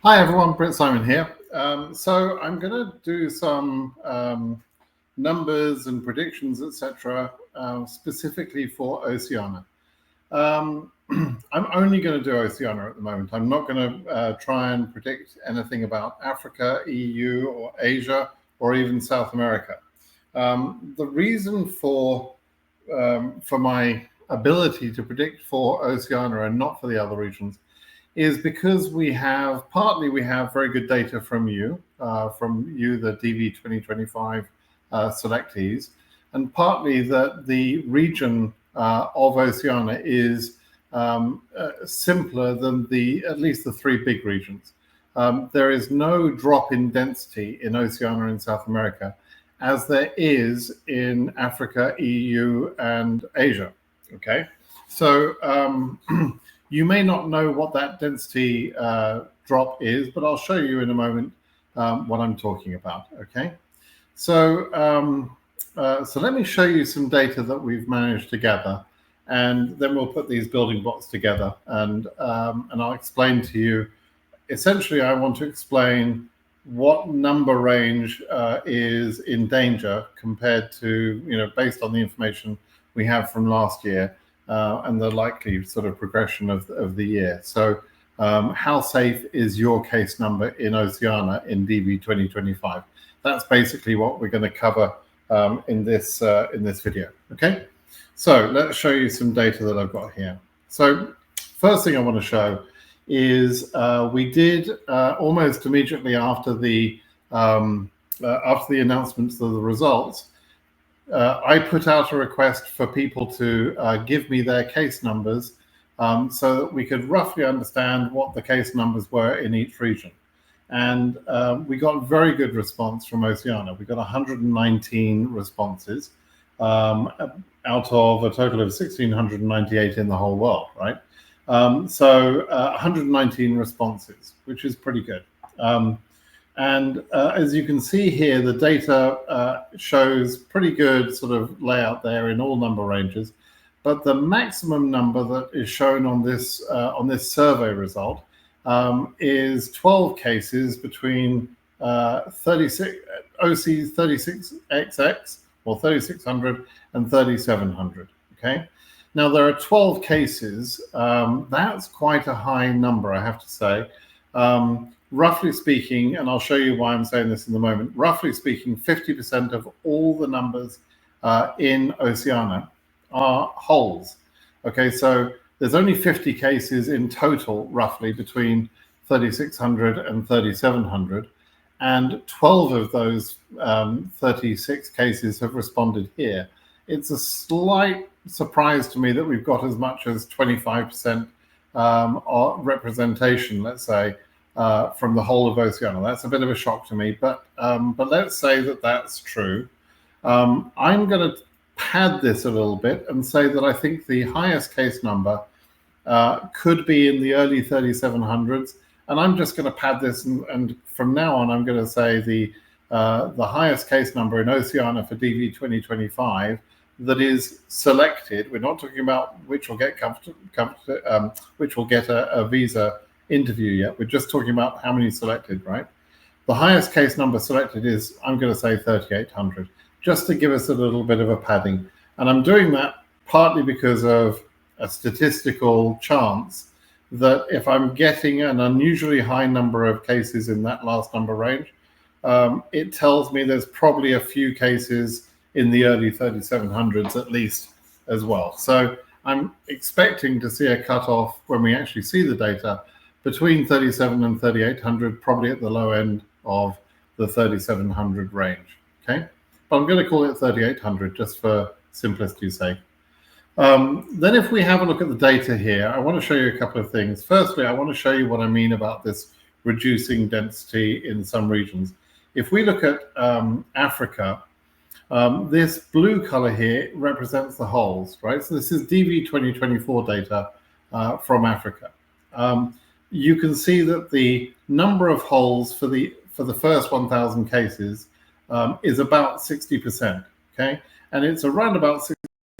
Hi everyone, BritSimon here. So I'm going to do some numbers and predictions, etc., specifically for Oceania. I'm only going to do Oceania at the moment. I'm not going to try and predict anything about Africa, EU, or Asia, or even South America. The reason for my ability to predict for Oceania and not for the other regions is because we have very good data from you, the DV2025 selectees, and partly that the region of Oceania is simpler than at least the three big regions. There is no drop in density in Oceania in South America, as there is in Africa, EU, and Asia. Okay, so you may not know what that density drop is, but I'll show you in a moment what I'm talking about. Okay, so so let me show you some data that we've managed to gather, and then we'll put these building blocks together, and I'll explain to you. Essentially, I want to explain what number range is in danger compared to, based on the information we have from last year. And the likely sort of progression of the year. So how safe is your case number in Oceania in DV 2025? That's basically what we're going to cover in this video. Okay, so let's show you some data that I've got here. So first thing I want to show is we did almost immediately after the announcements of the results, I put out a request for people to give me their case numbers so that we could roughly understand what the case numbers were in each region. And we got very good response from Oceania. We got 119 responses out of a total of 1,698 in the whole world, right? So 119 responses, which is pretty good. And as you can see here, the data shows pretty good sort of layout there in all number ranges. But the maximum number that is shown on this survey result is 12 cases between 36 OC 36XX or 3600 and 3700. Okay. Now there are 12 cases. That's quite a high number, I have to say. Roughly speaking, and I'll show you why I'm saying this in a moment, roughly speaking, 50% of all the numbers in Oceania are holes. Okay, so there's only 50 cases in total, roughly, between 3600 and 3700, and 12 of those 36 cases have responded here. It's a slight surprise to me that we've got as much as 25% representation, let's say, from the whole of Oceania. That's a bit of a shock to me, but let's say that that's true. I'm going to pad this a little bit and say that I think the highest case number could be in the early 3700s, and I'm just going to pad this, and from now on I'm going to say the highest case number in Oceania for DV 2025 that is selected. We're not talking about which will get which will get a visa interview yet. We're just talking about how many selected, right? The highest case number selected is, I'm going to say 3,800, just to give us a little bit of a padding. And I'm doing that partly because of a statistical chance that if I'm getting an unusually high number of cases in that last number range, it tells me there's probably a few cases in the early 3700s at least as well. So I'm expecting to see a cutoff when we actually see the data between 37 and 3,800, probably at the low end of the 3,700 range. Okay, but I'm going to call it 3,800 just for simplicity's sake. Then if we have a look at the data here, I want to show you a couple of things. Firstly, I want to show you what I mean about this reducing density in some regions. If we look at Africa, this blue color here represents the holes, right? So this is DV 2024 data from Africa. You can see that the number of holes for the first 1,000 cases is about 60%, okay? And it's around about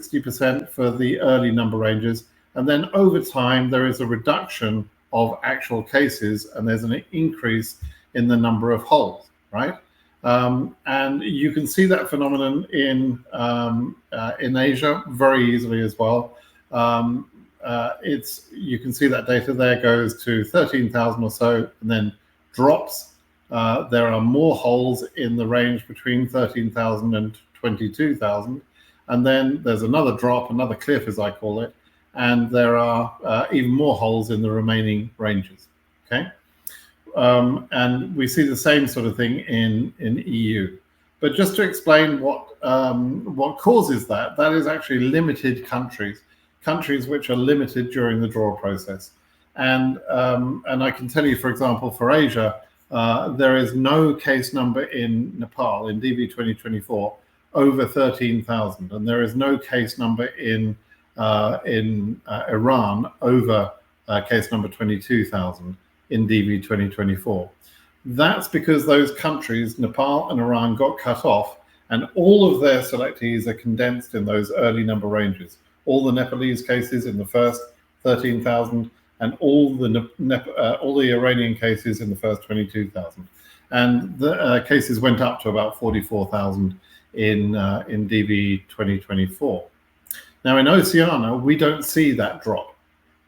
60% for the early number ranges. And then over time, there is a reduction of actual cases, and there's an increase in the number of holes, right? And you can see that phenomenon in Asia very easily as well. You can see that data there goes to 13,000 or so, and then drops. There are more holes in the range between 13,000 and 22,000, and then there's another drop, another cliff as I call it, and there are even more holes in the remaining ranges. Okay. And we see the same sort of thing in EU. But just to explain what causes that is actually limited countries which are limited during the draw process. And I can tell you, for example, for Asia, there is no case number in Nepal in DV 2024 over 13,000, and there is no case number in Iran over case number 22,000. In DV 2024. That's because those countries, Nepal and Iran, got cut off, and all of their selectees are condensed in those early number ranges. All the Nepalese cases in the first 13,000, and all the Iranian cases in the first 22,000. And the cases went up to about 44,000 in DV 2024. Now in Oceania, we don't see that drop.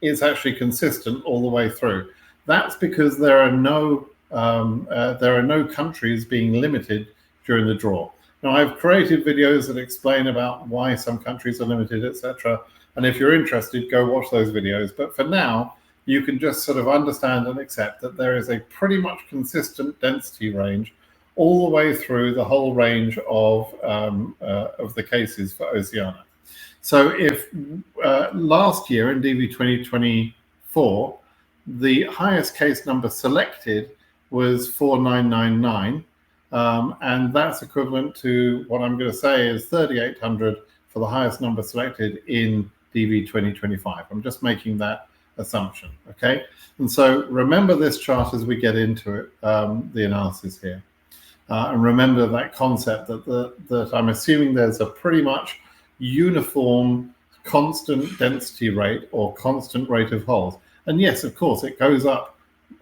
It's actually consistent all the way through. That's because there are no countries being limited during the draw. Now, I've created videos that explain about why some countries are limited, etc. And if you're interested, go watch those videos. But for now, you can just sort of understand and accept that there is a pretty much consistent density range all the way through the whole range of the cases for Oceania. So if last year in DV 2024, the highest case number selected was 4999, and that's equivalent to what I'm going to say is 3,800 for the highest number selected in DV 2025. I'm just making that assumption, okay? And so remember this chart as we get into it, the analysis here. And remember that concept that I'm assuming there's a pretty much uniform constant density rate or constant rate of holes. And yes, of course, it goes up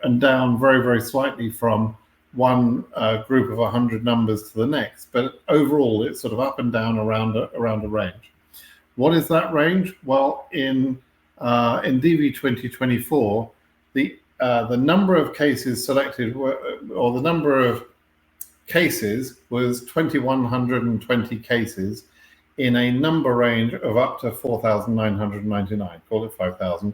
and down very, very slightly from one group of 100 numbers to the next. But overall, it's sort of up and down around a range. What is that range? Well, in DV 2024, the number of cases selected or the number of cases was 2,120 cases in a number range of up to 4,999, call it 5,000.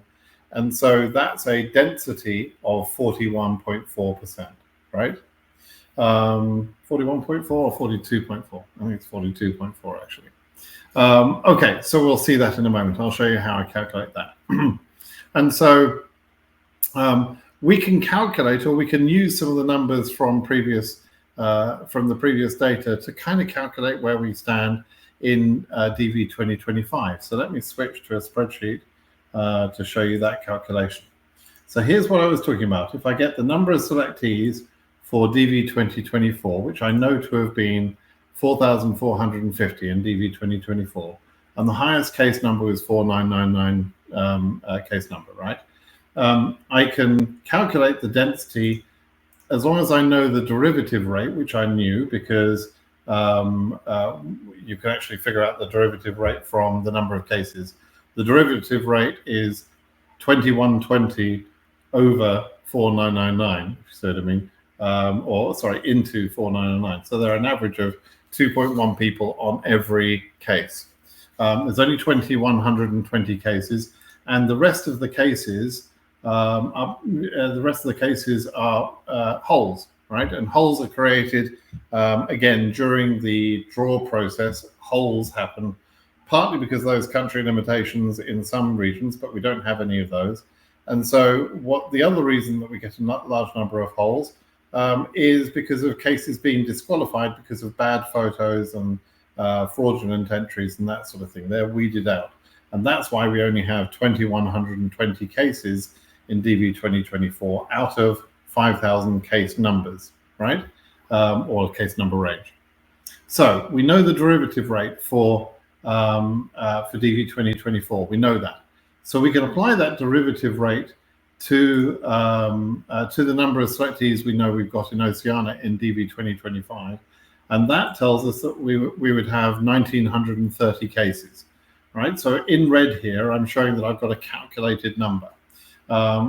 And so that's a density of 41.4%, right? 41.4 or 42.4? I think it's 42.4 actually. Okay, so we'll see that in a moment. I'll show you how I calculate that. And so we can calculate, or we can use some of the numbers from the previous data to kind of calculate where we stand in DV 2025. So let me switch to a spreadsheet to show you that calculation. So here's what I was talking about. If I get the number of selectees for DV 2024, which I know to have been 4,450 in DV 2024, and the highest case number was 4,999 case number, right? I can calculate the density as long as I know the derivative rate, which I knew because you can actually figure out the derivative rate from the number of cases. The derivative rate is 2120 over 4999, if you see what I mean, or sorry, into 4999. So there are an average of 2.1 people on every case. There's only 2,120 cases, and the rest of the cases are holes, right? And holes are created again during the draw process. Holes happen partly because of those country limitations in some regions, but we don't have any of those. And so the other reason that we get a large number of holes is because of cases being disqualified because of bad photos and fraudulent entries and that sort of thing. They're weeded out. And that's why we only have 2,120 cases in DV 2024 out of 5,000 case numbers, right? Or case number range. So we know the derivative rate for DV 2024. We know that. So we can apply that derivative rate to the number of selectees we know we've got in Oceania in DV2025, and that tells us that we would have 1,930 cases, right? So in red here, I'm showing that I've got a calculated number,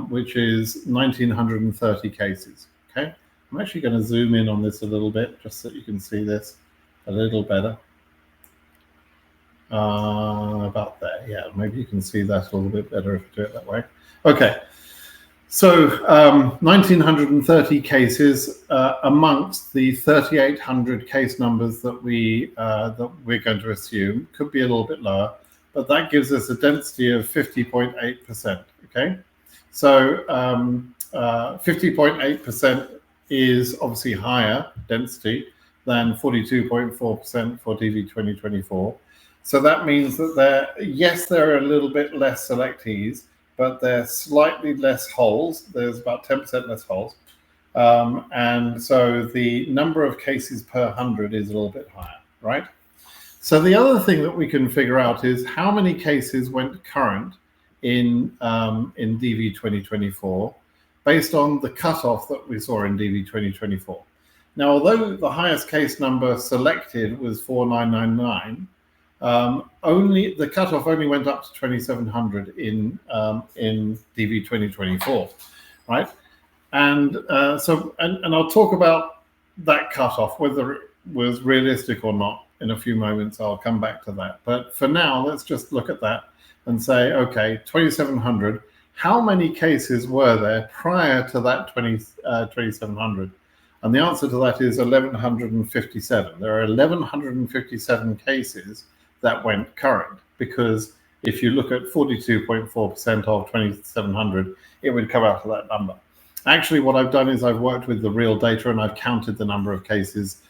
which is 1,930 cases. Okay, I'm actually going to zoom in on this a little bit just so you can see this a little better. About there, yeah, maybe you can see that a little bit better if you do it that way. Okay, so 1,930 cases amongst the 3,800 case numbers that we're going to assume. Could be a little bit lower, but that gives us a density of 50.8%. Okay, so 50.8% is obviously higher density than 42.4% for DV2024. So that means that there are a little bit less selectees, but there's slightly less holes. There's about 10% less holes. And so the number of cases per 100 is a little bit higher, right? So the other thing that we can figure out is how many cases went current in DV2024 based on the cutoff that we saw in DV2024. Now, although the highest case number selected was 4,999, the cutoff only went up to 2,700 in DV2024, right? And and I'll talk about that cutoff, whether it was realistic or not, in a few moments. I'll come back to that. But for now, let's just look at that and say, okay, 2,700. How many cases were there prior to that 2,700? And the answer to that is 1,157. There are 1,157 cases that went current, because if you look at 42.4% of 2,700, it would come out to that number. Actually, what I've done is I've worked with the real data and I've counted the number of cases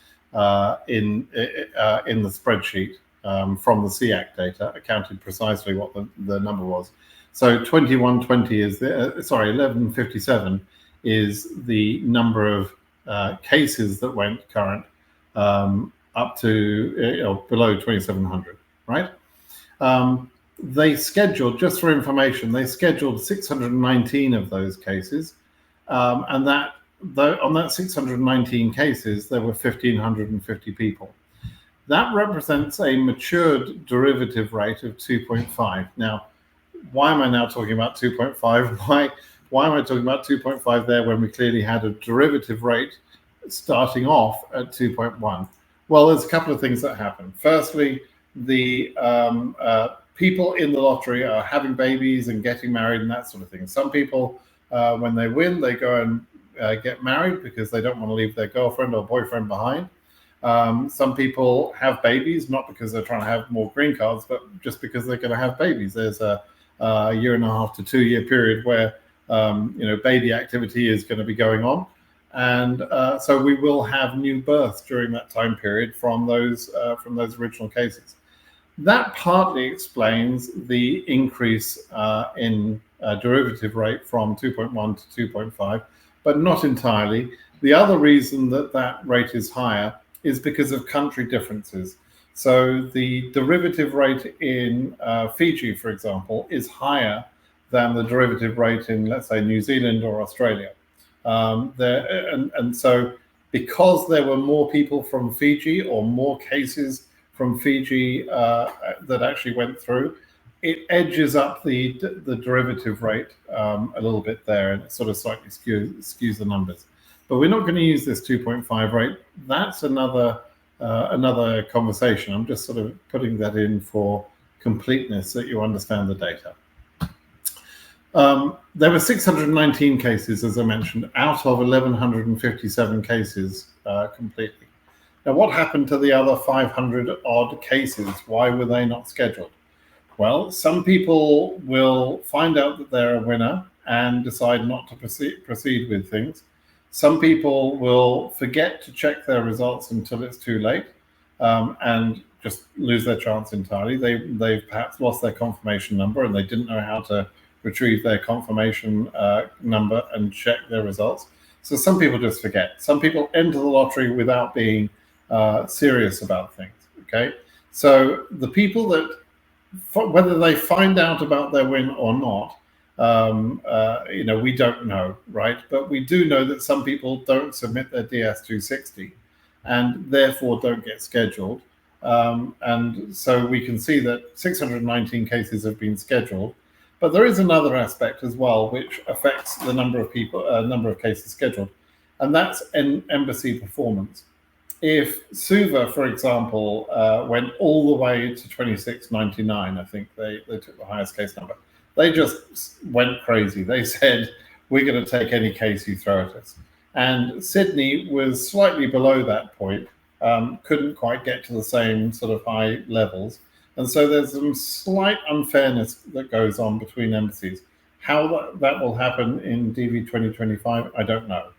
in the spreadsheet from the SEAC data. I counted precisely what the number was. So 2120 is 1157 is the number of cases that went current up to below 2,700, right? They scheduled, just for information, they scheduled 619 of those cases, and on that 619 cases, there were 1,550 people. That represents a matured derivative rate of 2.5. Now, why am I now talking about 2.5? Why am I talking about 2.5 there when we clearly had a derivative rate starting off at 2.1? Well, there's a couple of things that happen. Firstly, the people in the lottery are having babies and getting married and that sort of thing. Some people, when they win, they go and get married because they don't want to leave their girlfriend or boyfriend behind. Some people have babies, not because they're trying to have more green cards, but just because they're going to have babies. There's a 1.5 to 2 year period where baby activity is going to be going on. And so we will have new births during that time period from those original cases. That partly explains the increase in derivative rate from 2.1 to 2.5, but not entirely. The other reason that rate is higher is because of country differences. So the derivative rate in Fiji, for example, is higher than the derivative rate in, let's say, New Zealand or Australia. And so because there were more people from Fiji or more cases from Fiji that actually went through, it edges up the derivative rate a little bit there, and it sort of slightly skews the numbers. But we're not going to use this 2.5 rate. That's another conversation. I'm just sort of putting that in for completeness so that you understand the data. There were 619 cases, as I mentioned, out of 1,157 cases completely. Now, what happened to the other 500 odd cases? Why were they not scheduled? Well, some people will find out that they're a winner and decide not to proceed with things. Some people will forget to check their results until it's too late and just lose their chance entirely. They've perhaps lost their confirmation number and they didn't know how to retrieve their confirmation number and check their results. So some people just forget. Some people enter the lottery without being serious about things, okay? So the people that, whether they find out about their win or not, We don't know, right? But we do know that some people don't submit their DS260 and therefore don't get scheduled. And so we can see that 619 cases have been scheduled. But there is another aspect as well, which affects the number of number of cases scheduled, and that's embassy performance. If Suva, for example, went all the way to 2699, I think they took the highest case number. They just went crazy. They said, we're going to take any case you throw at us. And Sydney was slightly below that point, couldn't quite get to the same sort of high levels. And so there's some slight unfairness that goes on between embassies. How that will happen in DV 2025, I don't know.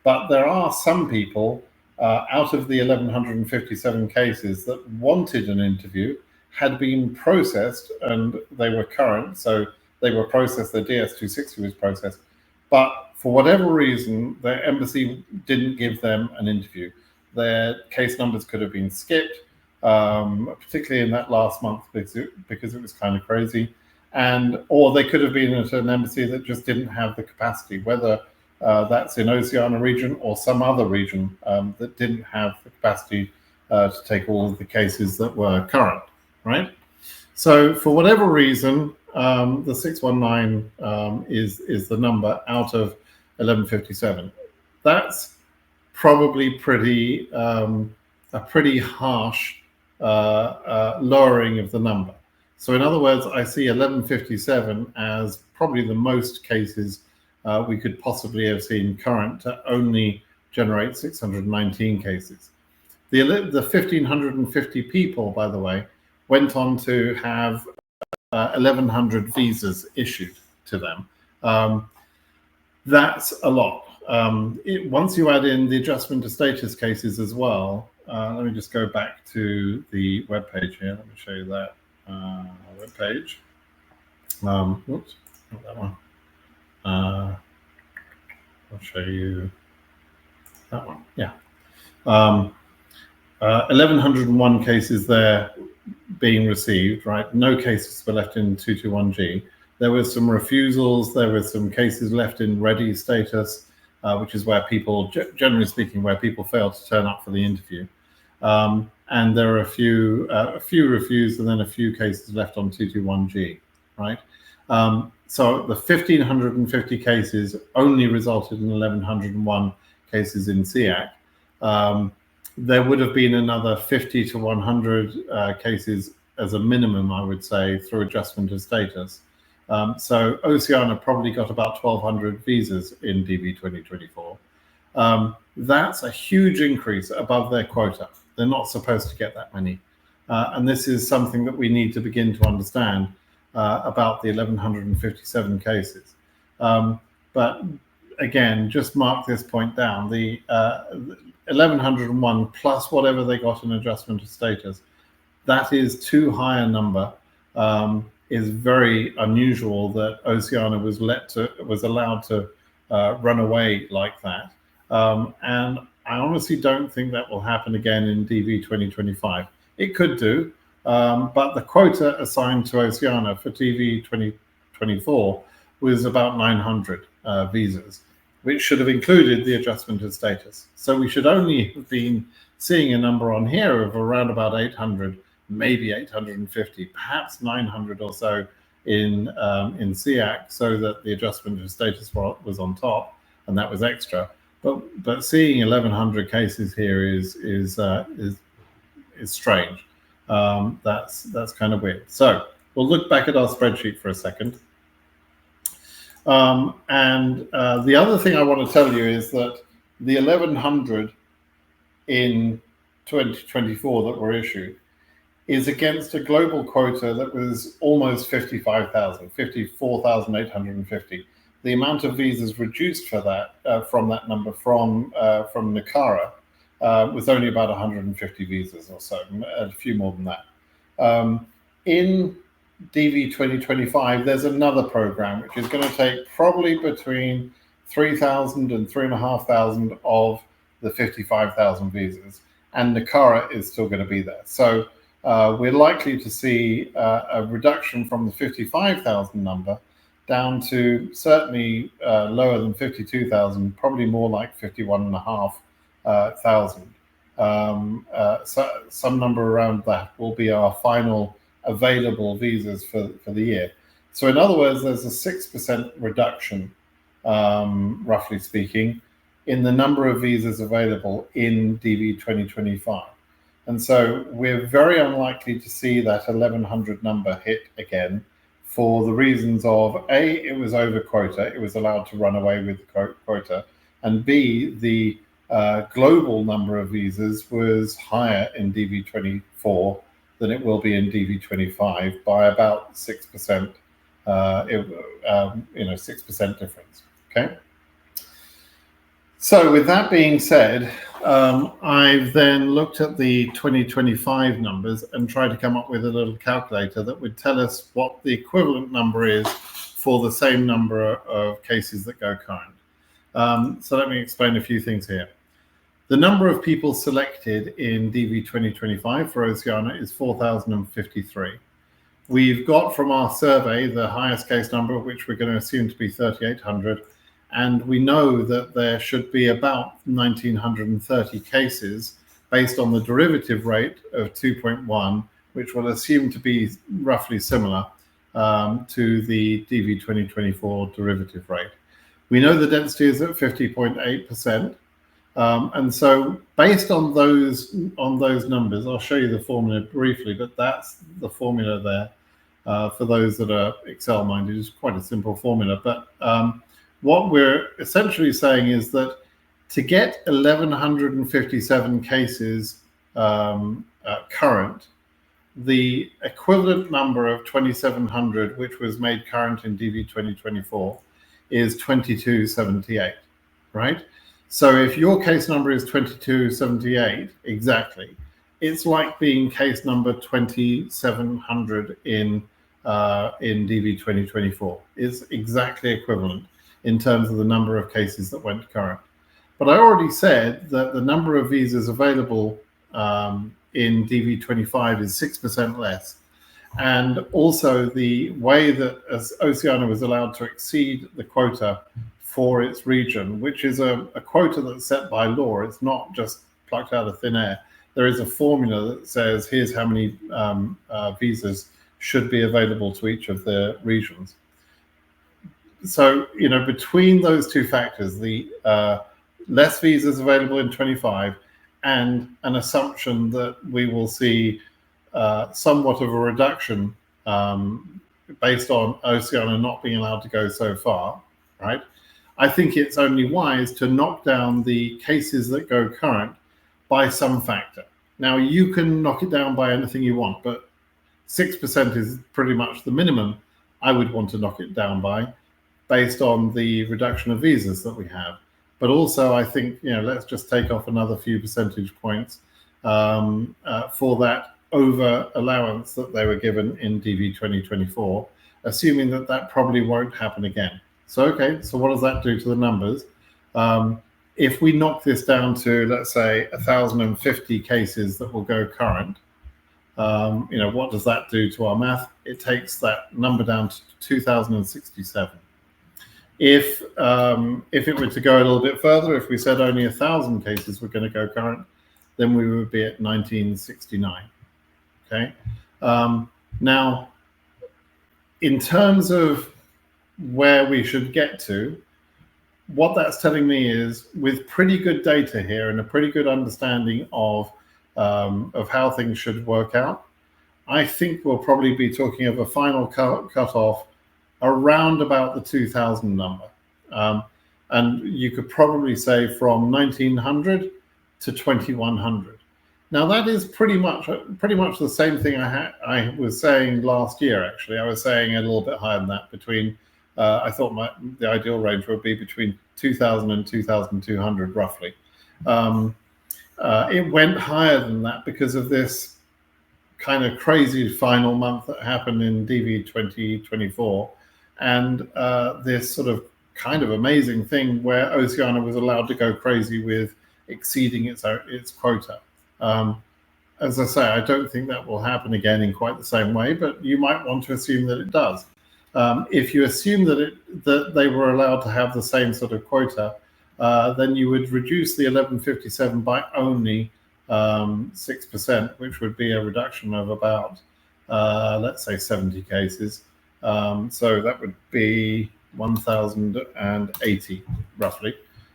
But there are some people out of the 1,157 cases that wanted an interview, had been processed, and they were current. So they were processed, their DS260 was processed. But for whatever reason, their embassy didn't give them an interview. Their case numbers could have been skipped, particularly in that last month because it was kind of crazy. Or they could have been at an embassy that just didn't have the capacity, whether that's in Oceania region or some other region that didn't have the capacity to take all of the cases that were current, right? So for whatever reason, the 619 is the number out of 1157. That's probably a pretty harsh lowering of the number. So in other words, I see 1157 as probably the most cases we could possibly have seen current to only generate 619 cases. The 1,550 people, by the way, went on to have 1,100 visas issued to them. That's a lot. Once you add in the adjustment to status cases as well, let me just go back to the web page here. Let me show you that web page. Oops, not that one. I'll show you that one. Yeah. 1,101 cases there being received, right? No cases were left in 221G. There were some refusals. There were some cases left in ready status, which is where people, generally speaking, where people fail to turn up for the interview. And there are a few refused, and then a few cases left on 221G, right? So the 1,550 cases only resulted in 1,101 cases in SEAC. There would have been another 50 to 100 cases as a minimum, I would say, through adjustment of status. So Oceania probably got about 1,200 visas in DV 2024. That's a huge increase above their quota. They're not supposed to get that many. And this is something that we need to begin to understand about the 1,157 cases. But again, just mark this point down. The 1,101 plus whatever they got in adjustment of status, that is too high a number. Is very unusual that Oceania was allowed to run away like that. And I honestly don't think that will happen again in DV 2025. It could do, but the quota assigned to Oceania for DV 2024 was about 900 visas, which should have included the adjustment of status. So we should only have been seeing a number on here of around about 800, maybe 850, perhaps 900 or so in SEAC, so that the adjustment of status was on top, and that was extra. But seeing 1,100 cases here is strange. That's kind of weird. So we'll look back at our spreadsheet for a second. And the other thing I want to tell you is that the 1,100 in 2024 that were issued is against a global quota that was almost 55,000, 54,850. The amount of visas reduced for that from that number from NACARA was only about 150 visas or so, a few more than that. In DV 2025, there's another program which is going to take probably between 3,000 and 3,500 of the 55,000 visas, and NACARA is still going to be there. So we're likely to see a reduction from the 55,000 number down to certainly lower than 52,000, probably more like 51,500. So some number around that will be our final available visas for the year. So in other words, there's a 6% reduction, roughly speaking, in the number of visas available in DV 2025. And so we're very unlikely to see that 1,100 number hit again for the reasons of A, it was over quota, it was allowed to run away with the quota, and B, the global number of visas was higher in DV24 than it will be in DV25 by about 6%, 6% difference. Okay. So with that being said, I've then looked at the 2025 numbers and tried to come up with a little calculator that would tell us what the equivalent number is for the same number of cases that go current. So let me explain a few things here. The number of people selected in DV 2025 for Oceania is 4,053. We've got from our survey the highest case number, which we're going to assume to be 3,800. And we know that there should be about 1,930 cases based on the derivative rate of 2.1, which we'll assume to be roughly similar to the DV 2024 derivative rate. We know the density is at 50.8%. And so based on those numbers, I'll show you the formula briefly, but that's the formula there for those that are Excel minded. It's quite a simple formula, but what we're essentially saying is that to get 1,157 cases current, the equivalent number of 2,700, which was made current in DV 2024, is 2278, right? So if your case number is 2278 exactly, it's like being case number 2,700 in DV 2024. It's exactly equivalent in terms of the number of cases that went current. But I already said that the number of visas available in DV25 is 6% less. And also the way that Oceania was allowed to exceed the quota for its region, which is a quota that's set by law. It's not just plucked out of thin air. There is a formula that says, here's how many visas should be available to each of the regions. So, between those two factors, the less visas available in 25 and an assumption that we will see somewhat of a reduction based on Oceania not being allowed to go so far, right? I think it's only wise to knock down the cases that go current by some factor. Now, you can knock it down by anything you want, but 6% is pretty much the minimum I would want to knock it down by, based on the reduction of visas that we have. But also, I think, let's just take off another few percentage points for that over allowance that they were given in DV 2024, assuming that that probably won't happen again. So, okay, so what does that do to the numbers? If we knock this down to, let's say, 1,050 cases that will go current, what does that do to our math? It takes that number down to 2,067. If it were to go a little bit further, if we said only 1,000 cases were going to go current, then we would be at 1969. Okay. Now, in terms of where we should get to, what that's telling me is, with pretty good data here and a pretty good understanding of how things should work out, I think we'll probably be talking of a final cutoff around about the 2,000 number. And you could probably say from 1,900 to 2,100. Now that is pretty much the same thing I was saying last year. Actually, I was saying a little bit higher than that. Between I thought the ideal range would be between 2,000 and 2,200 roughly. It went higher than that because of this kind of crazy final month that happened in DV 2024, and this sort of kind of amazing thing where Oceania was allowed to go crazy with exceeding its quota. As I say, I don't think that will happen again in quite the same way, but you might want to assume that it does. If you assume that they were allowed to have the same sort of quota, then you would reduce the 1157 by only 6%, which would be a reduction of about, let's say, 70 cases. So that would be 1,080 roughly.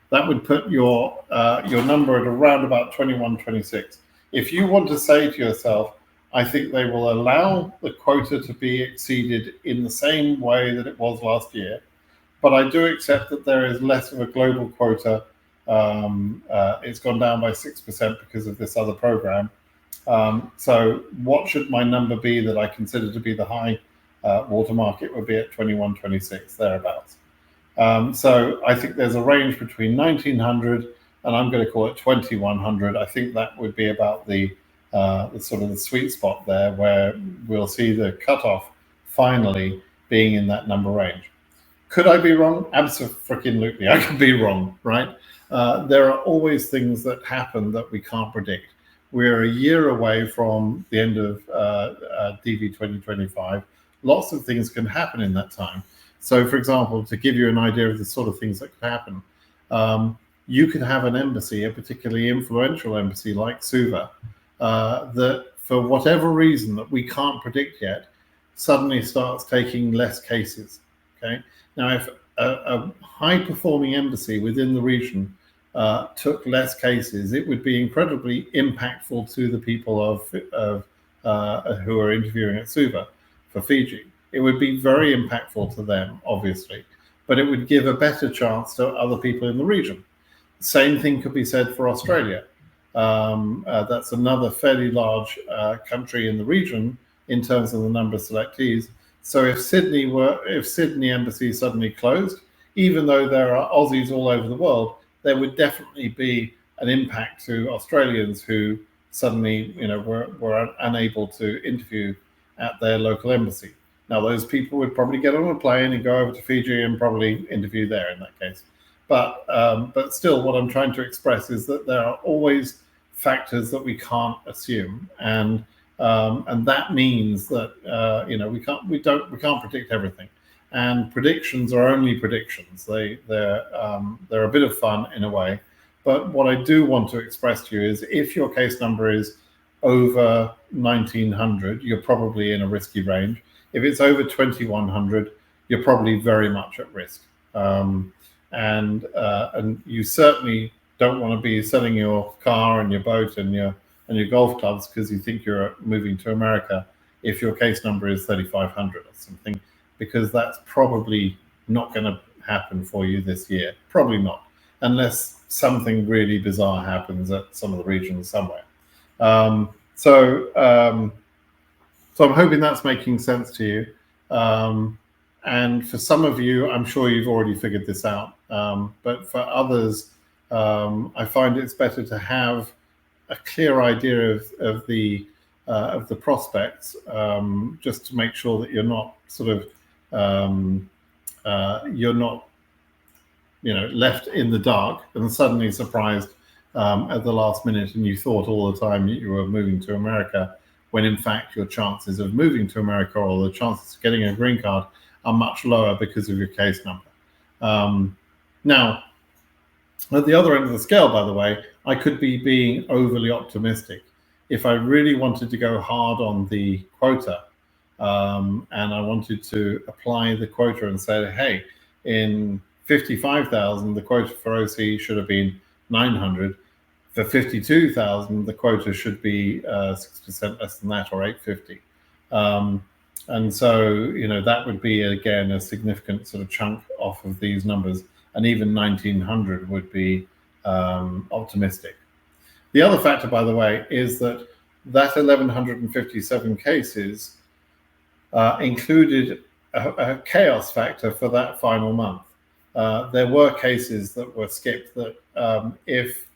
That would put your number at around about 2126. If you want to say to yourself, I think they will allow the quota to be exceeded in the same way that it was last year, but I do accept that there is less of a global quota. It's gone down by 6% because of this other program. So what should my number be that I consider to be the high watermark? It would be at 2126, thereabouts. So I think there's a range between 1900 and I'm going to call it 2100. I think that would be about the sort of the sweet spot there, where we'll see the cutoff finally being in that number range. Could I be wrong? Absolutely, I could be wrong, right? There are always things that happen that we can't predict. We're a year away from the end of DV2025. Lots of things can happen in that time. So, for example, to give you an idea of the sort of things that could happen, you could have an embassy, a particularly influential embassy like Suva, that for whatever reason that we can't predict yet, suddenly starts taking less cases. Okay. Now, if a high-performing embassy within the region took less cases, it would be incredibly impactful to the people who are interviewing at Suva for Fiji. It would be very impactful to them, obviously, but it would give a better chance to other people in the region. Same thing could be said for Australia. That's another fairly large country in the region in terms of the number of selectees. So if Sydney embassy suddenly closed, even though there are Aussies all over the world, there would definitely be an impact to Australians who suddenly, were unable to interview at their local embassy. Now, those people would probably get on a plane and go over to Fiji and probably interview there in that case. But still, what I'm trying to express is that there are always factors that we can't assume, and that means that we can't predict everything, and predictions are only predictions. They're a bit of fun in a way, but what I do want to express to you is if your case number is over 1900, you're probably in a risky range. If it's over 2100, you're probably very much at risk, and you certainly don't want to be selling your car and your boat and your golf clubs because you think you're moving to America if your case number is 3500 or something, because that's probably not going to happen for you this year. Probably not, unless something really bizarre happens at some of the regions somewhere. So I'm hoping that's making sense to you. And for some of you, I'm sure you've already figured this out. But for others, I find it's better to have a clear idea of the prospects, just to make sure that you're not sort of left in the dark and suddenly surprised at the last minute, and you thought all the time that you were moving to America, when in fact your chances of moving to America or the chances of getting a green card are much lower because of your case number. Now, at the other end of the scale, by the way, I could be being overly optimistic. If I really wanted to go hard on the quota, and I wanted to apply the quota and say, hey, in 55,000, the quota for OC should have been 900. For 52,000, the quota should be 6% less than that, or 850. And so, that would be, again, a significant sort of chunk off of these numbers. And even 1900 would be optimistic. The other factor, by the way, is that 1,157 cases included a chaos factor for that final month. There were cases that were skipped that if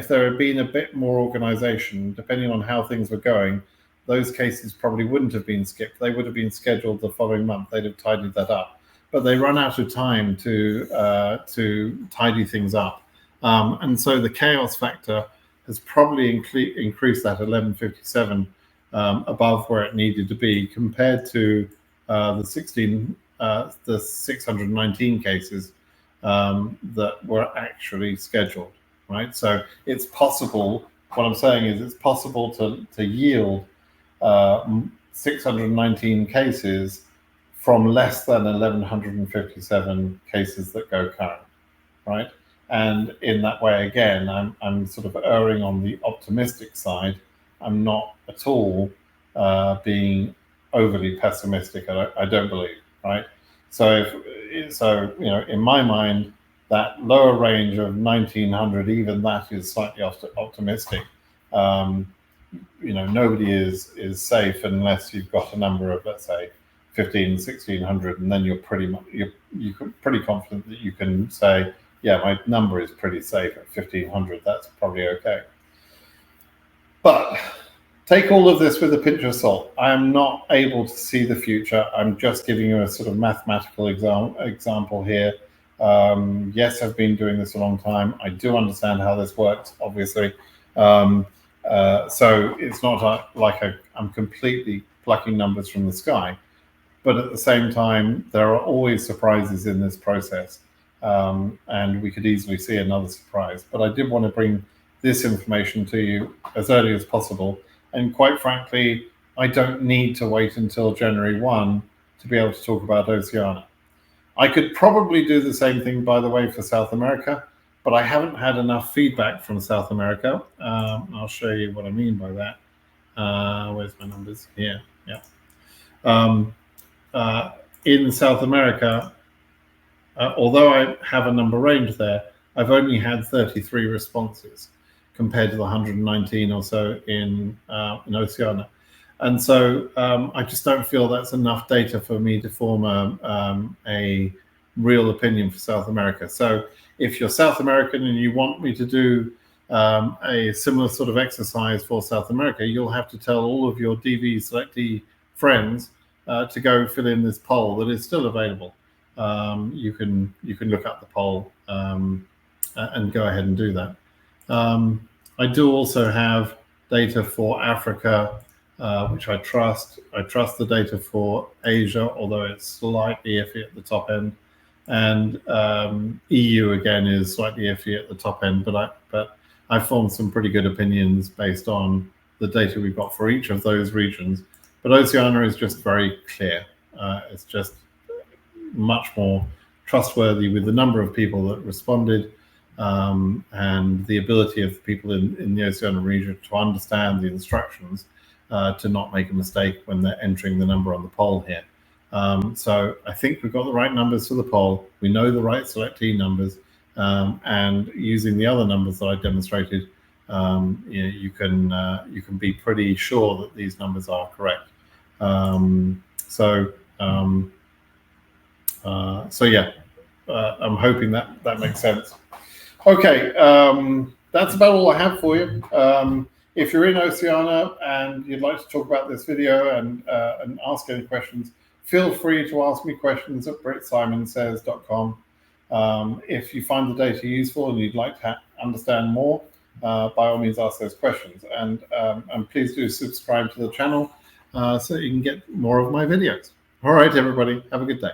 there had been a bit more organization, depending on how things were going, those cases probably wouldn't have been skipped. They would have been scheduled the following month. They'd have tidied that up. But they run out of time to tidy things up. And so the chaos factor has probably increased that 1157 above where it needed to be, compared to the 619 cases that were actually scheduled, right? So it's possible. What I'm saying is it's possible to yield 619 cases from less than 1,157 cases that go current, right? And in that way, again, I'm sort of erring on the optimistic side. I'm not at all being overly pessimistic. I don't believe, right? So in my mind, that lower range of 1,900, even that is slightly optimistic. Nobody is safe unless you've got a number of, let's say, 1,500, 1,600, and then you're pretty confident that you can say, yeah, my number is pretty safe at 1,500. That's probably okay. But take all of this with a pinch of salt. I am not able to see the future. I'm just giving you a sort of mathematical example here. Yes, I've been doing this a long time. I do understand how this works, obviously. So it's not like I'm completely plucking numbers from the sky. But at the same time, there are always surprises in this process. And we could easily see another surprise. But I did want to bring this information to you as early as possible. And quite frankly, I don't need to wait until January 1 to be able to talk about Oceania. I could probably do the same thing, by the way, for South America, but I haven't had enough feedback from South America. I'll show you what I mean by that. Where's my numbers? Here, yeah. In South America, although I have a number range there, I've only had 33 responses compared to the 119 or so in Oceania. And so I just don't feel that's enough data for me to form a real opinion for South America. So if you're South American and you want me to do a similar sort of exercise for South America, you'll have to tell all of your DV selectee friends to go fill in this poll that is still available. You can look up the poll and go ahead and do that. I do also have data for Africa, which I trust. I trust the data for Asia, although it's slightly iffy at the top end. And EU again is slightly iffy at the top end, but I formed some pretty good opinions based on the data we've got for each of those regions. But Oceania is just very clear. It's just much more trustworthy with the number of people that responded and the ability of the people in the Oceania region to understand the instructions to not make a mistake when they're entering the number on the poll here. So I think we've got the right numbers for the poll. We know the right selectee numbers, and using the other numbers that I demonstrated, you can be pretty sure that these numbers are correct. So yeah, I'm hoping that makes sense. Okay, that's about all I have for you. If you're in Oceania and you'd like to talk about this video and ask any questions, feel free to ask me questions at BritSimonSays.com. If you find the data useful and you'd like to understand more, by all means ask those questions. And please do subscribe to the channel so you can get more of my videos. All right, everybody, have a good day.